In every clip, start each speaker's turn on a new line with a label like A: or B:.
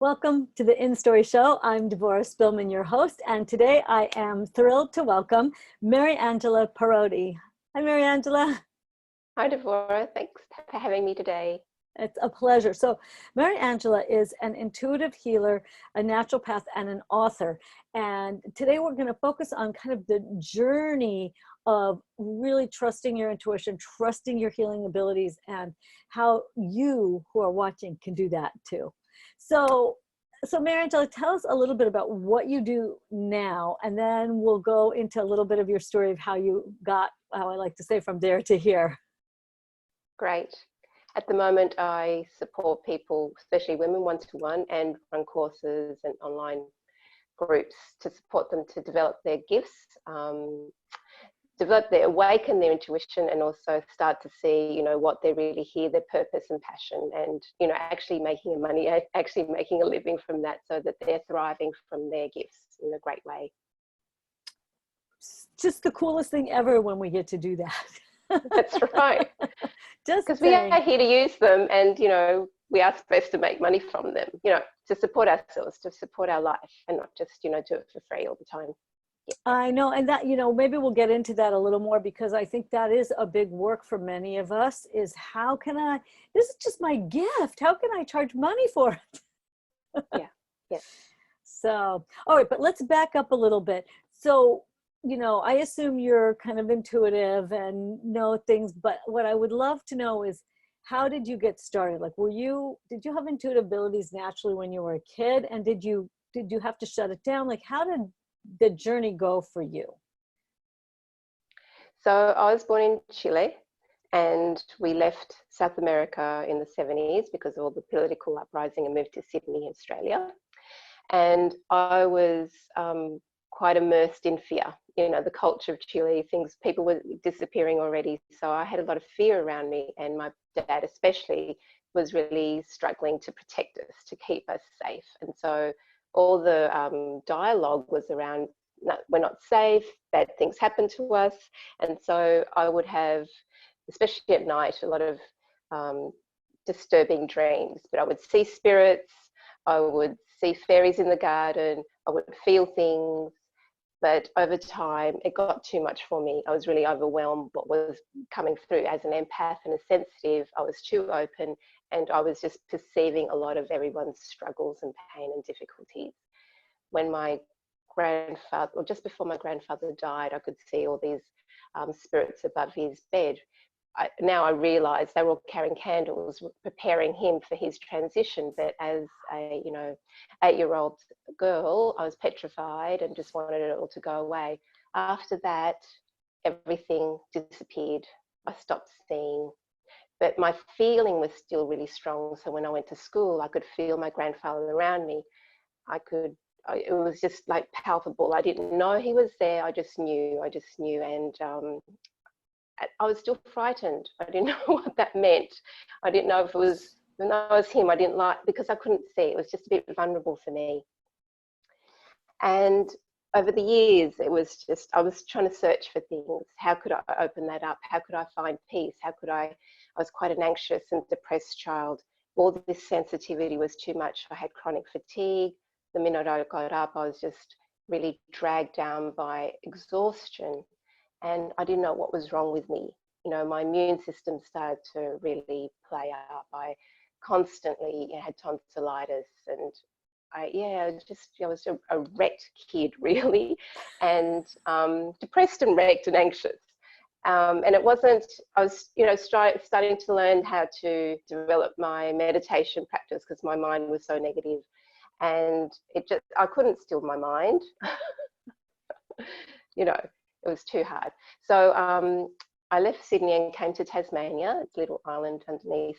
A: Welcome to the InStory show. I'm Devorah Spilman, your host, and today I am thrilled to welcome Marianagela Parrodi. Hi, Marianagela.
B: Hi, Devorah. Thanks for having me today.
A: It's a pleasure. So Marianagela is an intuitive healer, a naturopath, and an author. And today we're going to focus on kind of the journey of really trusting your intuition, trusting your healing abilities, and how you who are watching can do that too. So Marianagela, tell us a little bit about what you do now, and then we'll go into a little bit of your story of how you got, how I like to say, from there to here.
B: Great. At the moment, I support people, especially women, one-to-one, and run courses and online groups to support them to develop their gifts, awaken their intuition, and also start to see, what they really hear, their purpose and passion, and, actually making a living from that, so that they're thriving from their gifts in a great way.
A: Just the coolest thing ever when we get to do that.
B: That's right.
A: Just
B: because we are here to use them, and we are supposed to make money from them, to support ourselves, to support our life, and not just do it for free all the time.
A: Yeah. I know, and that maybe we'll get into that a little more, because I think that is a big work for many of us, is how can I, this is just my gift, how can I charge money for it?
B: Yeah.
A: So all right, but let's back up a little bit. So I assume you're kind of intuitive and know things, but what I would love to know is, how did you get started? Like, did you have intuitive abilities naturally when you were a kid? And did you have to shut it down? Like, how did the journey go for you?
B: So I was born in Chile, and we left South America in the 70s because of all the political uprising, and moved to Sydney, Australia. And I was quite immersed in fear. The culture of Chile, people were disappearing already. So I had a lot of fear around me, and my dad especially was really struggling to protect us, to keep us safe. And so all the dialogue was around, we're not safe, bad things happen to us. And so I would have, especially at night, a lot of disturbing dreams. But I would see spirits, I would see fairies in the garden, I would feel things. But over time, it got too much for me. I was really overwhelmed what was coming through. As an empath and a sensitive, I was too open, and I was just perceiving a lot of everyone's struggles and pain and difficulties. When my grandfather, or just before my grandfather died, I could see all these spirits above his bed. Now I realise they were all carrying candles, preparing him for his transition. But as a 8-year-old girl, I was petrified and just wanted it all to go away. After that, everything disappeared. I stopped seeing, but my feeling was still really strong. So when I went to school, I could feel my grandfather around me. It was just like palpable. I didn't know he was there. I just knew, and I was still frightened. I didn't know what that meant. I didn't know if it was, when I was him, I didn't like, because I couldn't see. It was just a bit vulnerable for me. And over the years, it was just, I was trying to search for things. How could I open that up? How could I find peace? I was quite an anxious and depressed child. All this sensitivity was too much. I had chronic fatigue. The minute I got up, I was just really dragged down by exhaustion. And I didn't know what was wrong with me. My immune system started to really play up. I constantly had tonsillitis, and I was a wrecked kid, really, and depressed and wrecked and anxious. And it wasn't, I was, starting to learn how to develop my meditation practice, because my mind was so negative, and I couldn't still my mind. It was too hard. So I left Sydney and came to Tasmania. It's a little island underneath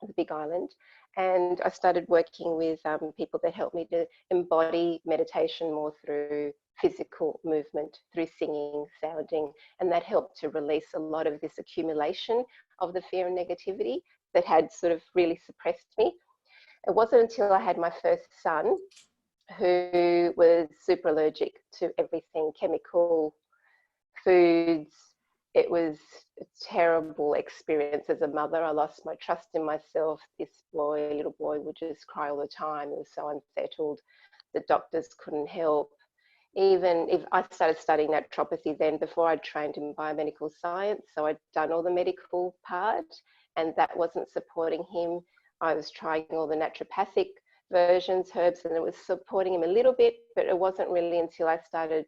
B: the big island. And I started working with people that helped me to embody meditation more through physical movement, through singing, sounding. And that helped to release a lot of this accumulation of the fear and negativity that had sort of really suppressed me. It wasn't until I had my first son, who was super allergic to everything, chemical, foods, it was a terrible experience as a mother. I lost my trust in myself. This boy, little boy, would just cry all the time. He was so unsettled. The doctors couldn't help. Even if I started studying naturopathy then, before I trained in biomedical science, so I'd done all the medical part, and that wasn't supporting him. I was trying all the naturopathic versions, herbs, and it was supporting him a little bit, but it wasn't really until I started,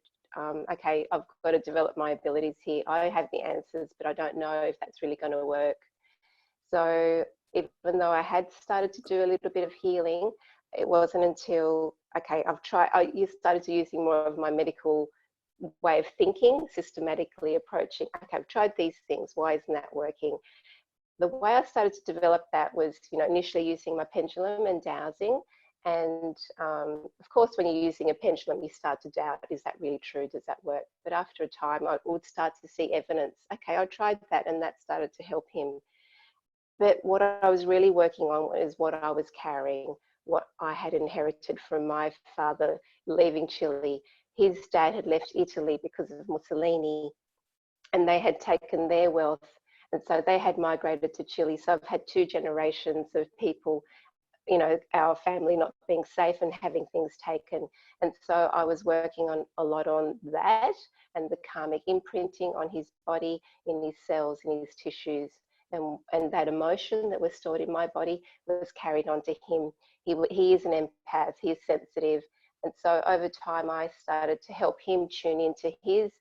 B: okay, I've got to develop my abilities here. I have the answers, but I don't know if that's really going to work. So even though I had started to do a little bit of healing, it wasn't until, okay, I started to using more of my medical way of thinking, systematically approaching, okay, I've tried these things, why isn't that working? The way I started to develop that was, initially using my pendulum and dowsing. And of course, when you're using a pendulum, you start to doubt, is that really true? Does that work? But after a time, I would start to see evidence. Okay, I tried that, and that started to help him. But what I was really working on is what I was carrying, what I had inherited from my father leaving Chile. His dad had left Italy because of Mussolini, and they had taken their wealth. And so they had migrated to Chile. So I've had two generations of people, our family not being safe and having things taken. And so I was working on a lot on that and the karmic imprinting on his body, in his cells, in his tissues. And that emotion that was stored in my body was carried on to him. He is an empath, he is sensitive. And so over time, I started to help him tune into his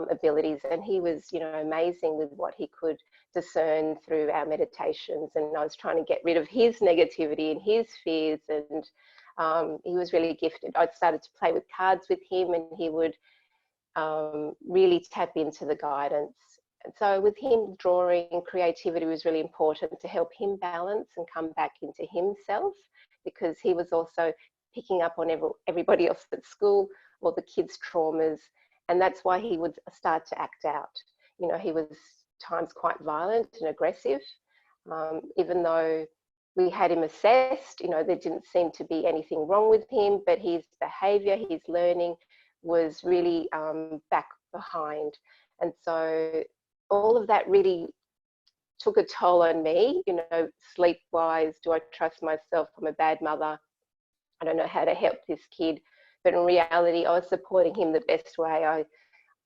B: abilities. And he was, amazing with what he could discern through our meditations. And I was trying to get rid of his negativity and his fears. And he was really gifted. I started to play with cards with him, and he would really tap into the guidance. And so with him, drawing, creativity was really important to help him balance and come back into himself, because he was also picking up on everybody else at school, or the kids' traumas. And that's why he would start to act out. He was times quite violent and aggressive, even though we had him assessed, there didn't seem to be anything wrong with him, but his behavior, his learning was really back behind. And so all of that really took a toll on me, sleep-wise. Do I trust myself? I'm a bad mother. I don't know how to help this kid. But in reality, I was supporting him the best way. I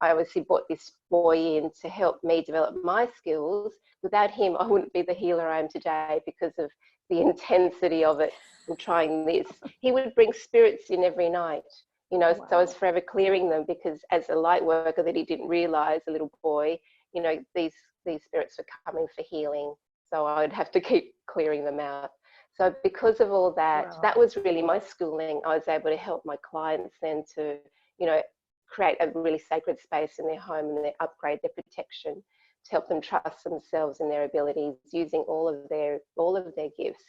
B: obviously brought this boy in to help me develop my skills. Without him, I wouldn't be the healer I am today, because of the intensity of it and trying this. He would bring spirits in every night,
A: Wow.
B: So I was forever clearing them, because as a light worker that he didn't realize, a little boy, these spirits were coming for healing. So I'd have to keep clearing them out. So because of all that,
A: Wow.
B: that was really my schooling. I was able to help my clients then to, create a really sacred space in their home, and they upgrade their protection, to help them trust themselves and their abilities, using all of their gifts,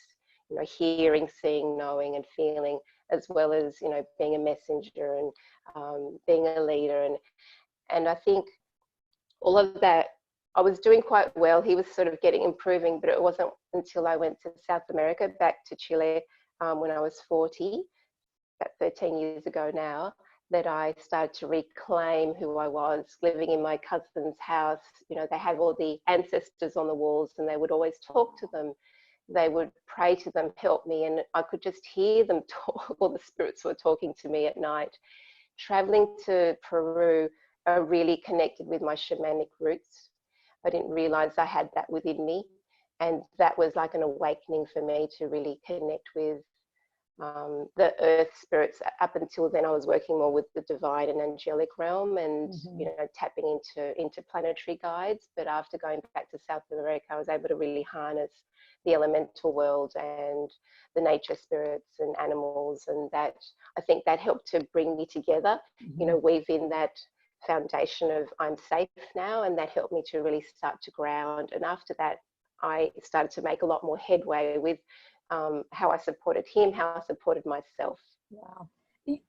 B: hearing, seeing, knowing, and feeling, as well as, being a messenger and being a leader. And I think all of that, I was doing quite well. He was sort of improving, but it wasn't until I went to South America, back to Chile, when I was 40, about 13 years ago now, that I started to reclaim who I was, living in my cousin's house. They have all the ancestors on the walls, and they would always talk to them. They would pray to them, help me, and I could just hear them talk. All the spirits were talking to me at night. Traveling to Peru, I really connected with my shamanic roots. I didn't realize I had that within me. And that was like an awakening for me to really connect with the earth spirits. Up until then, I was working more with the divine and angelic realm, and tapping into planetary guides. But after going back to South America, I was able to really harness the elemental world and the nature spirits and animals, and that, I think that helped to bring me together. Weave in that foundation of I'm safe now, and that helped me to really start to ground. And after that, I started to make a lot more headway with how I supported him, how I supported myself.
A: Wow.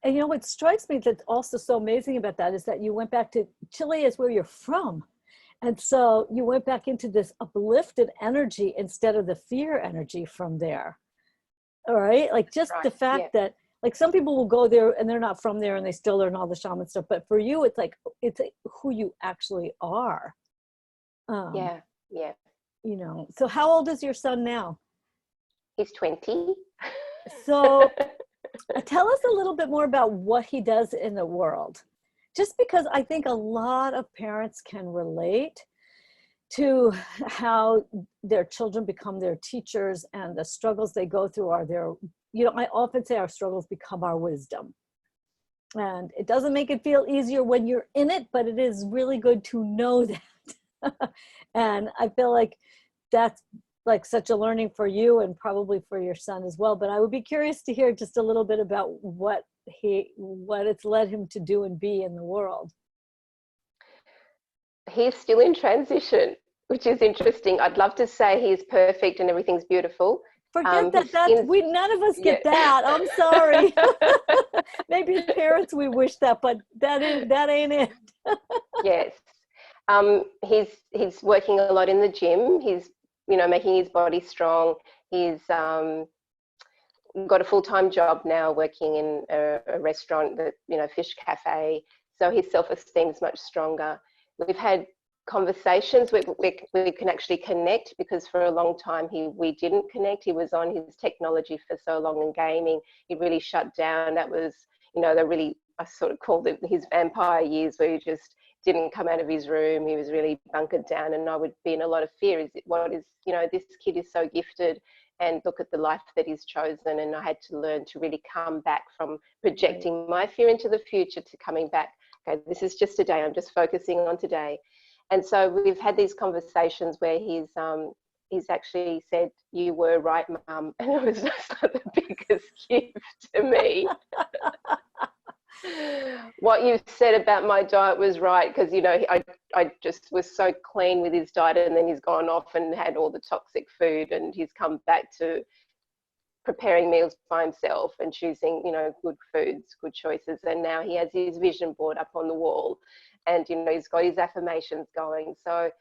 A: And what strikes me that's also so amazing about that is that you went back to Chile, is where you're from. And so you went back into this uplifted energy instead of the fear energy from there. All right. Like just
B: Right.
A: the fact that, like, some people will go there and they're not from there and they still learn all the shaman stuff. But for you, it's like who you actually are. Um,
B: Yeah, yeah.
A: so how old is your son now?
B: He's 20.
A: So tell us a little bit more about what he does in the world. Just because I think a lot of parents can relate to how their children become their teachers, and the struggles they go through are their, I often say our struggles become our wisdom. And it doesn't make it feel easier when you're in it, but it is really good to know that. And I feel like that's like such a learning for you and probably for your son as well. But I would be curious to hear just a little bit about what it's led him to do and be in the world.
B: He's still in transition, which is interesting. I'd love to say he's perfect and everything's beautiful.
A: Forget
B: His
A: that.
B: skin's,
A: None of us
B: yeah.
A: get that. I'm sorry. Maybe as parents we wish that, but that ain't it.
B: Yes. He's working a lot in the gym. He's, making his body strong. He's got a full-time job now working in a restaurant, that, fish cafe. So his self-esteem's much stronger. We've had conversations where we can actually connect, because for a long time we didn't connect. He was on his technology for so long and gaming. He really shut down. That was, I sort of called it his vampire years, where he just didn't come out of his room. He was really bunkered down, and I would be in a lot of fear. This kid is so gifted, and look at the life that he's chosen. And I had to learn to really come back from projecting my fear into the future to coming back, okay, this is just today. I'm just focusing on today. And so we've had these conversations where he's actually said, "You were right, Mum," and it was just like the biggest gift to me. What you said about my diet was right, because I just was so clean with his diet, and then he's gone off and had all the toxic food, and he's come back to preparing meals by himself and choosing, good foods, good choices. And now he has his vision board up on the wall, and he's got his affirmations going. So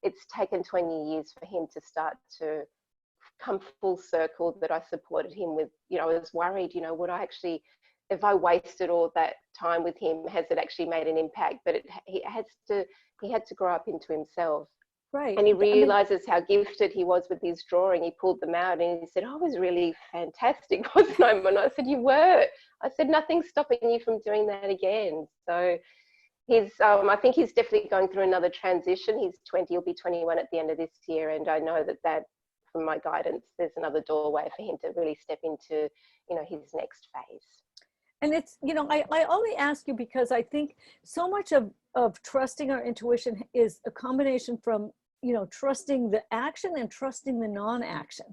B: it's taken 20 years for him to start to come full circle, that I supported him with. I was worried, would I actually, if I wasted all that time with him, has it actually made an impact? But he had to grow up into himself.
A: Right.
B: And he realizes how gifted he was with his drawing. He pulled them out and he said, "I was really fantastic, wasn't I?" And I said, "You were." I said, "Nothing's stopping you from doing that again." So I think he's definitely going through another transition. He's 20, he'll be 21 at the end of this year. And I know that from my guidance, there's another doorway for him to really step into, his next phase.
A: And it's, I only ask you because I think so much of trusting our intuition is a combination from, trusting the action and trusting the non-action.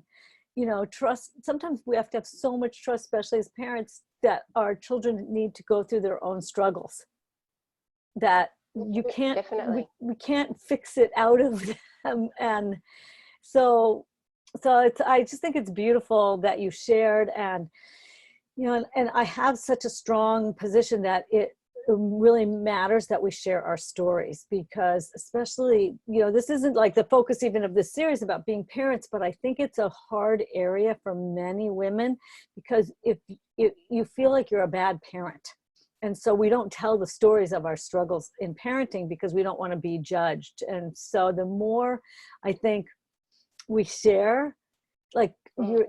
A: Sometimes we have to have so much trust, especially as parents, that our children need to go through their own struggles, that you can't,
B: Definitely.
A: we can't fix it out of them. And so I just think it's beautiful that you shared. And and I have such a strong position that it really matters that we share our stories, because especially, this isn't like the focus even of this series about being parents, but I think it's a hard area for many women, because if you feel like you're a bad parent. And so we don't tell the stories of our struggles in parenting because we don't want to be judged. And so the more I think we share, like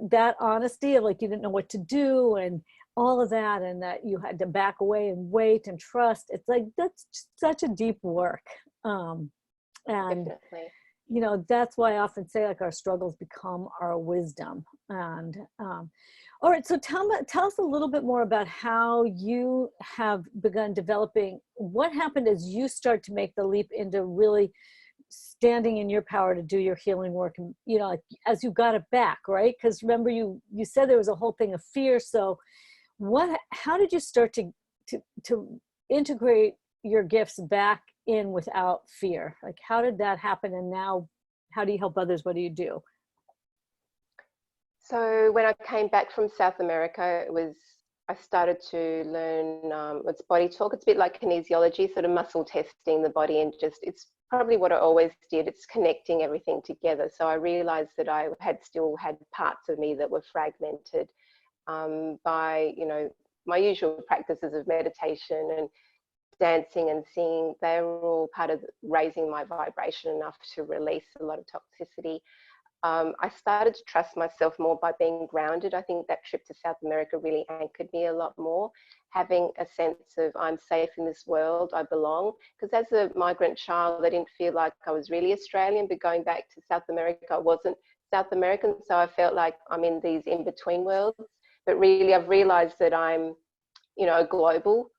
A: that honesty of like you didn't know what to do and all of that, and that you had to back away and wait and trust, it's like that's such a deep work. And
B: Definitely.
A: That's why I often say like our struggles become our wisdom. And all right, so tell us a little bit more about how you have begun developing. What happened as you start to make the leap into really standing in your power to do your healing work, and like as you got it back, right? Because remember, you said there was a whole thing of fear. So how did you start to integrate your gifts back in without fear? Like, how did that happen? And now how do you help others? What do you do?
B: So when I came back from South America, I started to learn what's body talk. It's a bit like kinesiology, sort of muscle testing the body, and it's probably what I always did. It's connecting everything together. So I realized that I still had parts of me that were fragmented by, my usual practices of meditation and dancing and singing, they were all part of raising my vibration enough to release a lot of toxicity. I started to trust myself more by being grounded. I think that trip to South America really anchored me a lot more, having a sense of I'm safe in this world, I belong. Because as a migrant child, I didn't feel like I was really Australian, but going back to South America, I wasn't South American. So I felt like I'm in these in-between worlds. But really, I've realized that I'm, you know, a global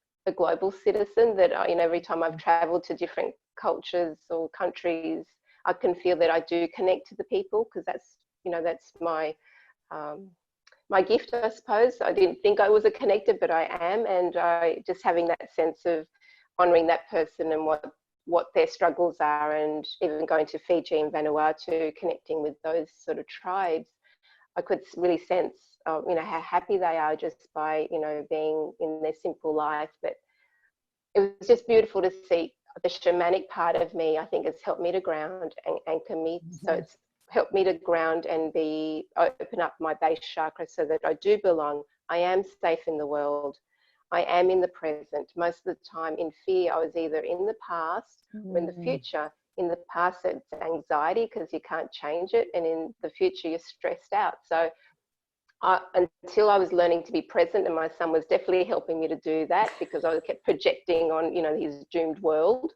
B: citizen, that, you know, every time I've traveled to different cultures or countries, I can feel that I do connect to the people, because that's, you know, that's my my gift, I suppose. I didn't think I was a connector, but I am, and I just having that sense of honouring that person and what their struggles are, and even going to Fiji and Vanuatu, connecting with those sort of tribes, I could really sense, you know, how happy they are just by, you know, being in their simple life. But it was just beautiful to see. The shamanic part of me, I think, has helped me to ground and anchor me.
A: Mm-hmm.
B: So it's helped me to ground and open up my base chakra so that I do belong. I am safe in the world. I am in the present. Most of the time in fear, I was either in the past or in the future. In the past, it's anxiety because you can't change it. And in the future, you're stressed out. So until I was learning to be present, and my son was definitely helping me to do that, because I kept projecting on, you know, his doomed world.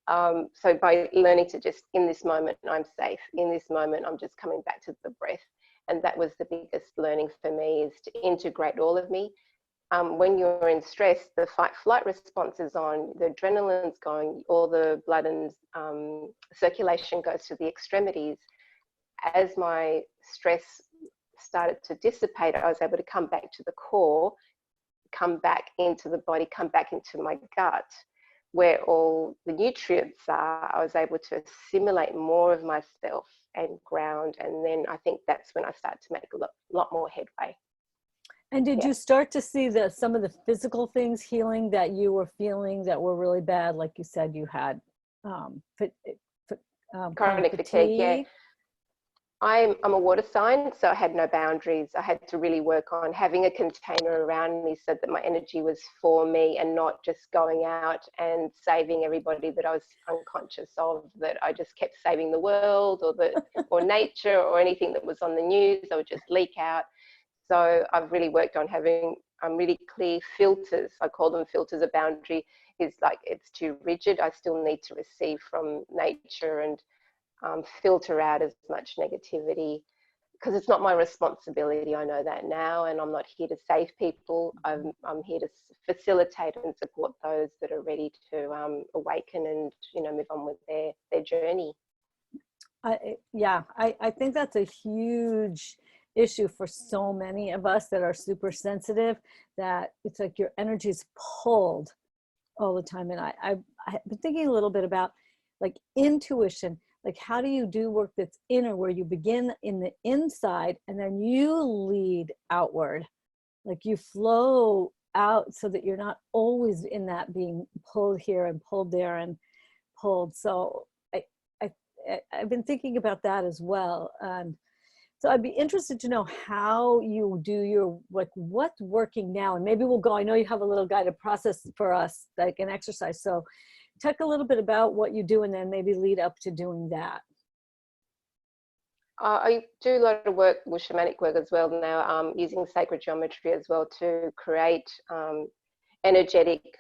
B: So by learning to just, in this moment, I'm safe. In this moment, I'm just coming back to the breath. And that was the biggest learning for me, is to integrate all of me. When you're in stress, the fight-flight response is on, the adrenaline's going, all the blood and circulation goes to the extremities. As my stress started to dissipate, I was able to come back to the core, come back into the body, come back into my gut, where all the nutrients are. I was able to assimilate more of myself and ground. And then I think that's when I started to make a lot more headway.
A: And did you start to see some of the physical things healing that you were feeling that were really bad? Like you said, you had
B: chronic fatigue, yeah. I'm a water sign, so I had no boundaries. I had to really work on having a container around me so that my energy was for me and not just going out and saving everybody that I was unconscious of, that I just kept saving the world or nature or anything that was on the news. I would just leak out. So I've really worked on having really clear filters. I call them filters. A boundary is like, it's too rigid. I still need to receive from nature and filter out as much negativity, because it's not my responsibility. I know that now, and I'm not here to save people. I'm here to facilitate and support those that are ready to awaken and, you know, move on with their journey.
A: I think that's a huge issue for so many of us that are super sensitive, that it's like your energy is pulled all the time. And I've been thinking a little bit about like intuition. Like, how do you do work that's inner, where you begin in the inside and then you lead outward? Like you flow out so that you're not always in that being pulled here and pulled there and pulled. So I've been thinking about that as well. And so I'd be interested to know how you do your, like, what's working now. And maybe we'll go, I know you have a little guided process for us, like an exercise. So talk a little bit about what you do and then maybe lead up to doing that.
B: I do a lot of work with shamanic work as well now, using sacred geometry as well to create energetic,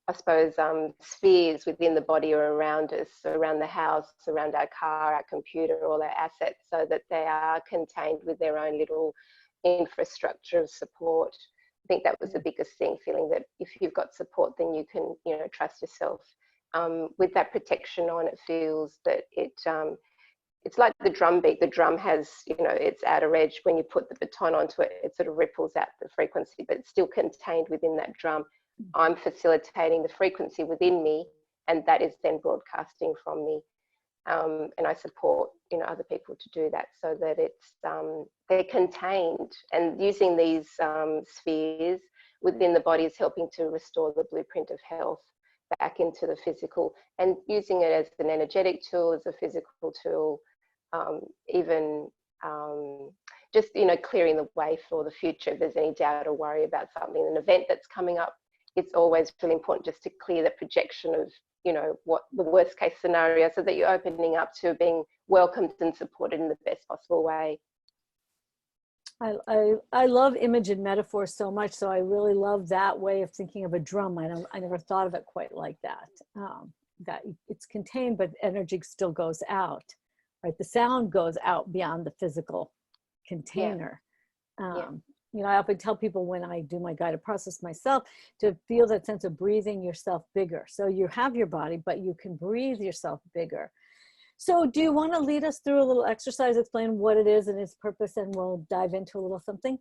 B: I suppose, spheres within the body or around us, around the house, around our car, our computer, all our assets, so that they are contained with their own little infrastructure of support. I think that was the biggest thing, feeling that if you've got support, then you can, you know, trust yourself. With that protection on, it feels that it's like the drum beat. The drum has, you know, its outer edge. When you put the baton onto it, it sort of ripples out the frequency, but it's still contained within that drum. I'm facilitating the frequency within me, and that is then broadcasting from me. And I support, you know, other people to do that, so that it's they're contained. And using these spheres within the body is helping to restore the blueprint of health back into the physical, and using it as an energetic tool, as a physical tool, even just, you know, clearing the way for the future. If there's any doubt or worry about something, an event that's coming up, it's always really important just to clear the projection of, you know, what the worst case scenario, so that you're opening up to being welcomed and supported in the best possible way.
A: I love image and metaphor so much, so I really love that way of thinking of a drum. I never thought of it quite like that. That it's contained, but energy still goes out, right? The sound goes out beyond the physical container.
B: Yeah.
A: You know, I often tell people when I do my guided process myself to feel that sense of breathing yourself bigger. So you have your body, but you can breathe yourself bigger. So do you want to lead us through a little exercise, explain what it is and its purpose, and we'll dive into a little something?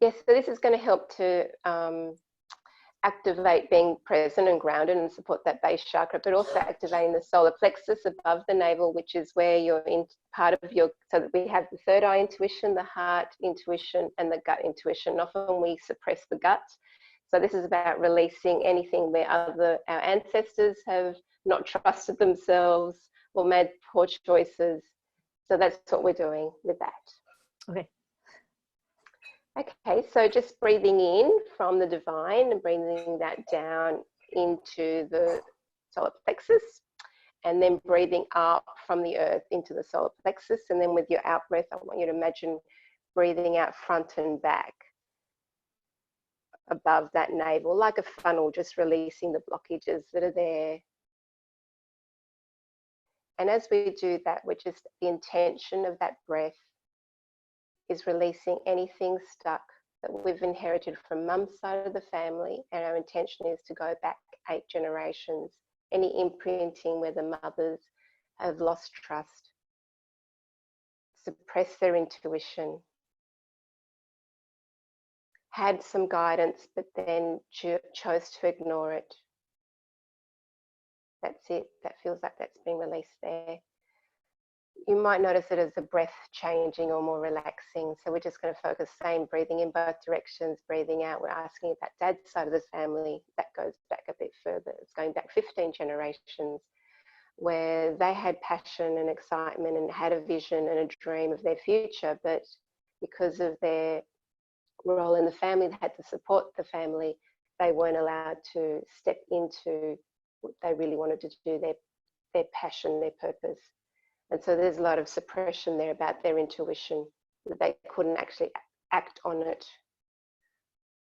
B: Yes, so this is going to help to activate being present and grounded and support that base chakra, but also activating the solar plexus above the navel, which is where you're in part of your, so that we have the third eye intuition, the heart intuition, and the gut intuition. Often we suppress the gut. So this is about releasing anything where our ancestors have not trusted themselves or made poor choices. So that's what we're doing with that.
A: Okay.
B: Okay, so just breathing in from the divine and breathing that down into the solar plexus, and then breathing up from the earth into the solar plexus. And then with your out breath, I want you to imagine breathing out front and back above that navel, like a funnel, just releasing the blockages that are there. And as we do that, we're just, the intention of that breath is releasing anything stuck that we've inherited from mum's side of the family. And our intention is to go back 8 generations, any imprinting where the mothers have lost trust, suppressed their intuition, had some guidance, but then chose to ignore it. That's it. That feels like that's being released there. You might notice it as the breath changing or more relaxing. So we're just going to focus, same breathing in both directions, breathing out. We're asking about dad's side of the family. That goes back a bit further. It's going back 15 generations, where they had passion and excitement and had a vision and a dream of their future. But because of their role in the family, they had to support the family. They weren't allowed to step into what they really wanted to do, their passion, their purpose. And so there's a lot of suppression there about their intuition, that they couldn't actually act on it.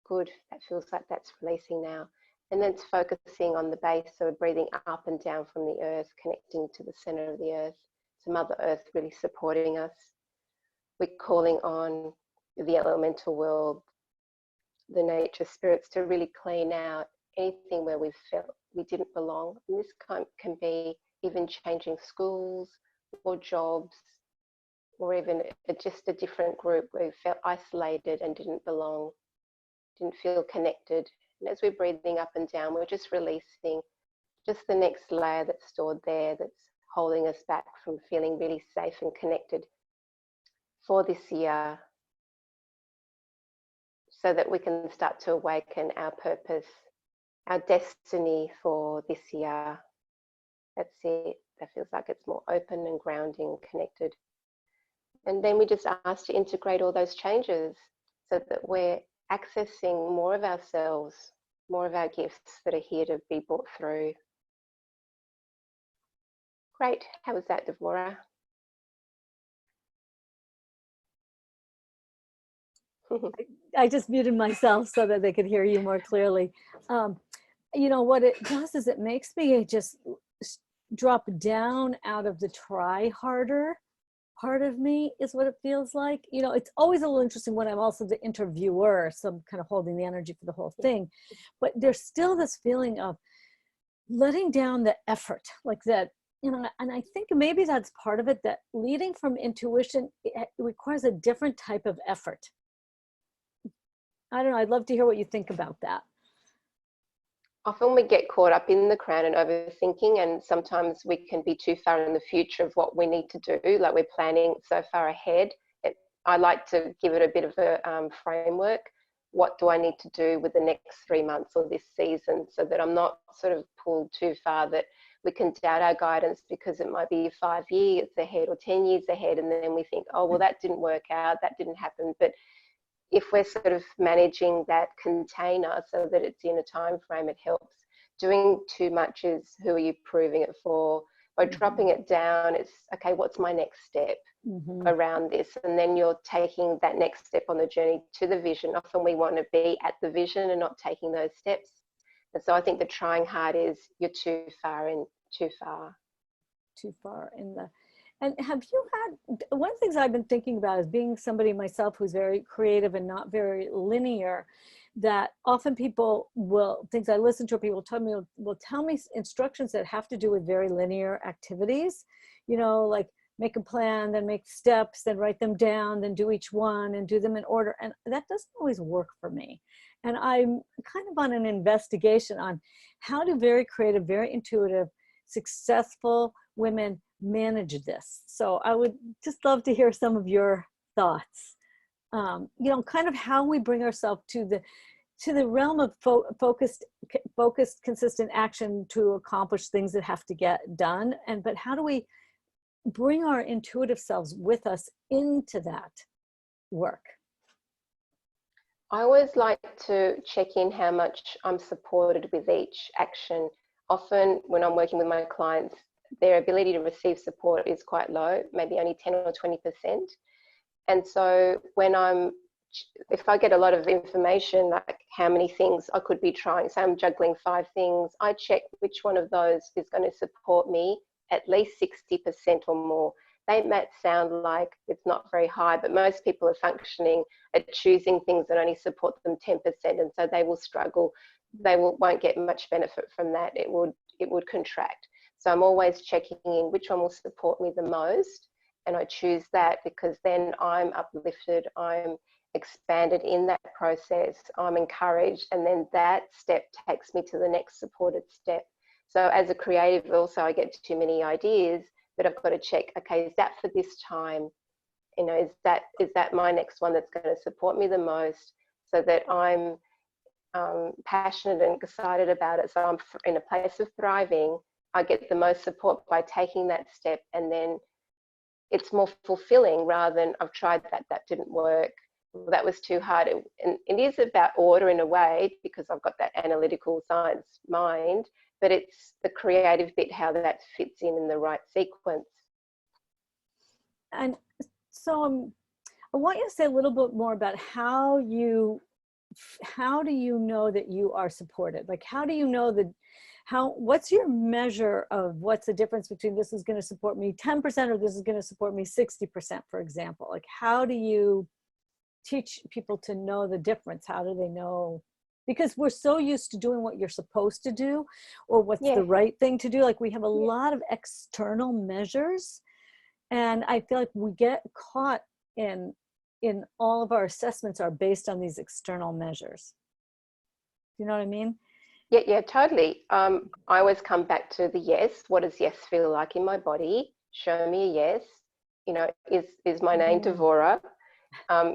B: Good, that feels like that's releasing now. And then it's focusing on the base, so we're breathing up and down from the earth, connecting to the center of the earth. So Mother Earth really supporting us. We're calling on the elemental world, the nature spirits, to really clean out anything where we've felt we didn't belong. And this can be even changing schools or jobs, or even just a different group where we felt isolated and didn't belong, didn't feel connected. And as we're breathing up and down, we're just releasing just the next layer that's stored there, that's holding us back from feeling really safe and connected for this year, so that we can start to awaken our purpose, our destiny for this year. That's it. That feels like it's more open and grounding, connected. And then we just ask to integrate all those changes so that we're accessing more of ourselves, more of our gifts that are here to be brought through. Great. How was that, Devorah?
A: I just muted myself so that they could hear you more clearly. You know, what it does is it makes me just drop down out of the try harder part of me, is what it feels like. You know, it's always a little interesting when I'm also the interviewer, so I'm kind of holding the energy for the whole thing. But there's still this feeling of letting down the effort, like that, you know, and I think maybe that's part of it, that leading from intuition, it requires a different type of effort. I don't know, I'd love to hear what you think about that.
B: Often we get caught up in the crown and overthinking, and sometimes we can be too far in the future of what we need to do, like we're planning so far ahead. I like to give it a bit of a framework. What do I need to do with the next 3 months or this season, so that I'm not sort of pulled too far that we can doubt our guidance because it might be 5 years ahead or 10 years ahead, and then we think, oh, well, that didn't work out, that didn't happen. But if we're sort of managing that container so that it's in a time frame, it helps. Doing too much is, who are you proving it for? By dropping it down, it's, okay, what's my next step around this? And then you're taking that next step on the journey to the vision. Often we want to be at the vision and not taking those steps. And so I think the trying hard is, you're too far in
A: the. And have you had, one of the things I've been thinking about is, being somebody myself who's very creative and not very linear, that often people will, things I listen to, people will tell me instructions that have to do with very linear activities, you know, like make a plan, then make steps, then write them down, then do each one and do them in order. And that doesn't always work for me. And I'm kind of on an investigation on how do very creative, very intuitive, successful women manage this. So I would just love to hear some of your thoughts. You know, kind of how we bring ourselves to the realm of focused, consistent action to accomplish things that have to get done. But how do we bring our intuitive selves with us into that work?
B: I always like to check in how much I'm supported with each action. Often when I'm working with my clients, their ability to receive support is quite low, maybe only 10 or 20%. And so if I get a lot of information, like how many things I could be trying, say I'm juggling 5 things, I check which one of those is going to support me at least 60% or more. They might sound like it's not very high, but most people are functioning at choosing things that only support them 10%, and so they will struggle. They won't get much benefit from that. It would contract. So I'm always checking in which one will support me the most, and I choose that, because then I'm uplifted, I'm expanded in that process, I'm encouraged, and then that step takes me to the next supported step. So as a creative also, I get too many ideas, but I've got to check, okay, is that for this time? You know, is that my next one that's going to support me the most, so that I'm passionate and excited about it, so I'm in a place of thriving. I get the most support by taking that step, and then it's more fulfilling rather than, I've tried that didn't work, that was too hard. And it is about order in a way, because I've got that analytical science mind, but it's the creative bit, how that fits in the right sequence.
A: And so I want you to say a little bit more about how do you know that you are supported? Like, how do you know what's your measure of what's the difference between this is going to support me 10% or this is going to support me 60%, for example? Like, how do you teach people to know the difference? How do they know? Because we're so used to doing what you're supposed to do, or what's the right thing to do. Like, we have a lot of external measures, and I feel like we get caught in all of our assessments are based on these external measures. You know what I mean?
B: Yeah, totally. I always come back to the yes. What does yes feel like in my body? Show me a yes. You know, is my name Devorah?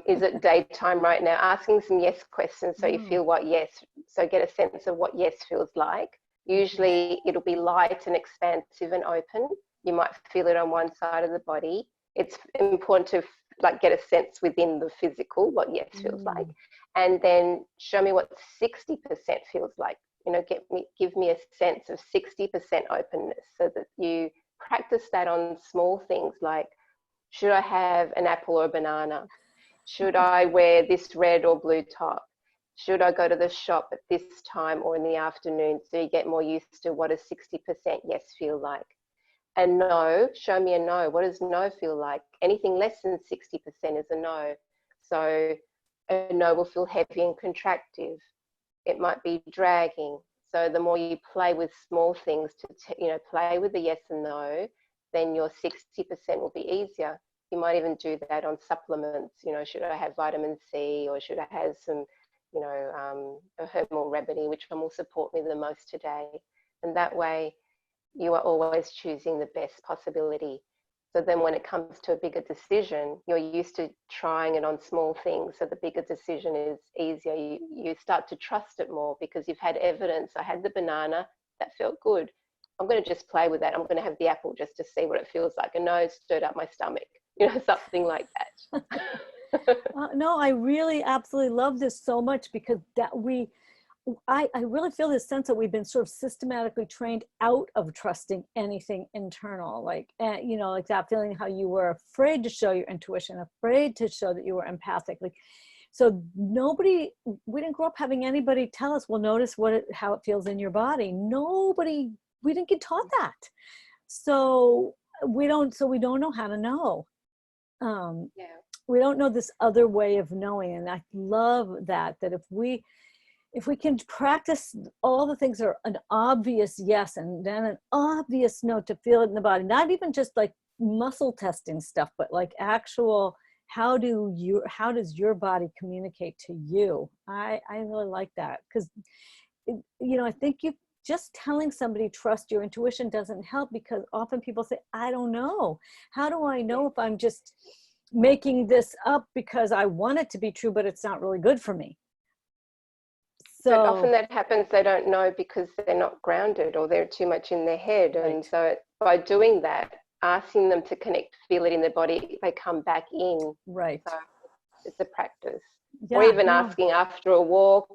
B: Is it daytime right now? Asking some yes questions so you feel what yes, so get a sense of what yes feels like. Usually it'll be light and expansive and open. You might feel it on one side of the body. It's important to get a sense within the physical what yes feels like, and then show me what 60% feels like. You know, give me a sense of 60% openness, so that you practice that on small things like, should I have an apple or a banana? Should I wear this red or blue top? Should I go to the shop at this time or in the afternoon? So you get more used to what does 60% yes feel like. And no, show me a no. What does no feel like? Anything less than 60% is a no. So a no will feel heavy and contractive. It might be dragging. So the more you play with small things to play with the yes and no, then your 60% will be easier. You might even do that on supplements. You know, should I have vitamin C, or should I have some, a herbal remedy, which one will support me the most today? And that way you are always choosing the best possibility. So then when it comes to a bigger decision, you're used to trying it on small things. So the bigger decision is easier. You start to trust it more because you've had evidence. I had the banana, that felt good. I'm going to just play with that. I'm going to have the apple just to see what it feels like. A no stirred up my stomach, something like that.
A: No, I really absolutely love this so much because I really feel this sense that we've been sort of systematically trained out of trusting anything internal, like, you know, like that feeling how you were afraid to show your intuition, afraid to show that you were empathic. Like, so we didn't grow up having anybody tell us, well, notice how it feels in your body. Nobody, we didn't get taught that. So we don't know how to know.
B: Yeah.
A: We don't know this other way of knowing. And I love that if we can practice all the things that are an obvious yes and then an obvious no, to feel it in the body, not even just like muscle testing stuff, but like actual, how does your body communicate to you? I really like that, because, you know, I think just telling somebody trust your intuition doesn't help, because often people say, I don't know. How do I know if I'm just making this up because I want it to be true, but it's not really good for me?
B: But often
A: So,
B: that happens, they don't know because they're not grounded or they're too much in their head.
A: right,
B: And so by doing that, asking them to connect, feel it in their body, they come back in.
A: right.
B: So it's a practice. Or
A: Yeah,
B: even
A: no,
B: asking after a walk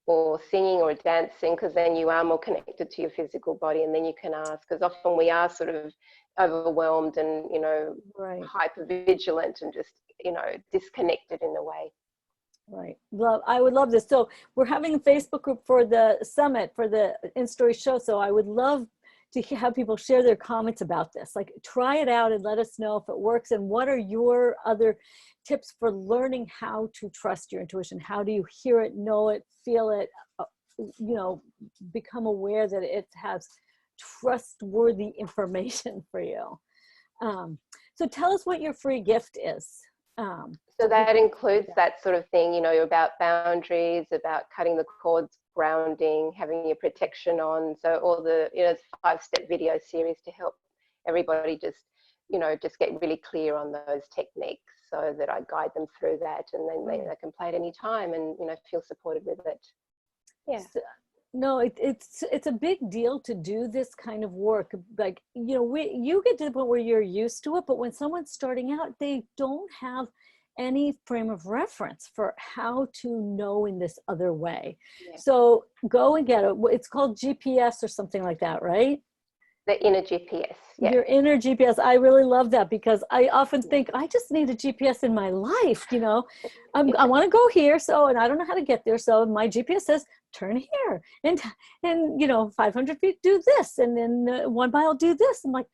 B: or singing or dancing, because then you are more connected to your physical body, and then you can ask, because often we are sort of overwhelmed and, you know,
A: right,
B: hyper vigilant and just, you know, disconnected in a way.
A: right. I would love this. So we're having a Facebook group for the summit, for the InStory show. So I would love to have people share their comments about this. Like, try it out and let us know if it works. And what are your other tips for learning how to trust your intuition? How do you hear it, know it, feel it, you know, become aware that it has trustworthy information for you? So tell us what your free gift is.
B: So
A: So
B: that
A: people,
B: includes that sort of thing, you know, about boundaries, about cutting the cords, grounding, having your protection on. So all the, you know, 5-step video series to help everybody just, you know, just get really clear on those techniques, so that I guide them through that, and then they can play at any time and, you know, feel supported with it. Yeah.
A: so, no, it's a big deal to do this kind of work. Like, you know, you get to the point where you're used to it, but when someone's starting out, they don't have any frame of reference for how to know in this other way.
B: Yeah.
A: So go and get it. It's called GPS or something like that, right?
B: The inner GPS. Yeah.
A: Your inner GPS. I really love that, because I often
B: Yeah.
A: think I just need a GPS in my life. You know, I want to go here, and I don't know how to get there. So my GPS says turn here, and you know, 500 feet do this, and then 1 mile do this. I'm like,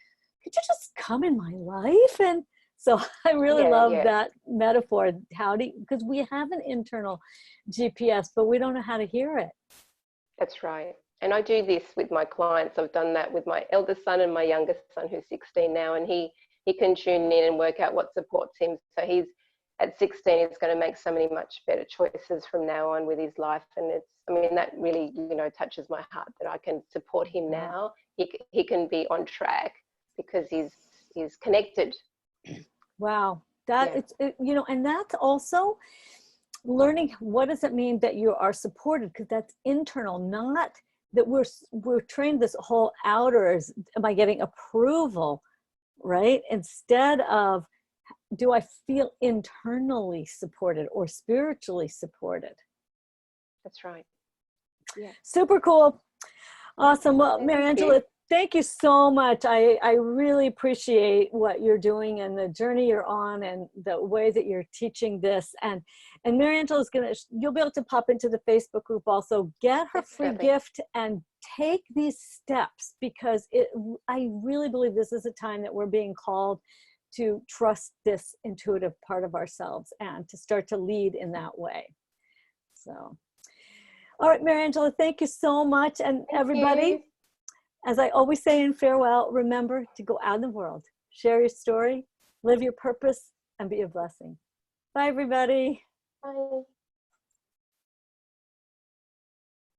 A: could you just come in my life? And so I really
B: Yeah.
A: love
B: Yeah.
A: that metaphor. Because we have an internal GPS, but we don't know how to hear it.
B: That's right. And I do this with my clients. I've done that with my eldest son and my youngest son, who's 16 now, and he can tune in and work out what supports him. So he's at 16, he's going to make so many much better choices from now on with his life. And it's, I mean, that really, you know, touches my heart that I can support him
A: Yeah.
B: now. He can be on track because he's connected.
A: Wow.
B: Yeah.
A: You know, and that's also learning, what does it mean that you are supported? Because that's internal, not that we're trained this whole outer is, am I getting approval, right? Instead of, do I feel internally supported or spiritually supported?
B: That's right. Yeah.
A: Super cool. Awesome. Well,
B: Thank you.
A: Marianagela, thank you so much. I really appreciate what you're doing and the journey you're on and the way that you're teaching this. And Marianagela is you'll be able to pop into the Facebook group also, get her free
B: Definitely.
A: gift and take these steps, because I really believe this is a time that we're being called to trust this intuitive part of ourselves and to start to lead in that way. So. All right, Marianagela, thank you so much. And
B: Thank
A: everybody,
B: you.
A: as I always say in farewell, remember to go out in the world, share your story, live your purpose, and be a blessing. Bye, everybody.
B: Bye.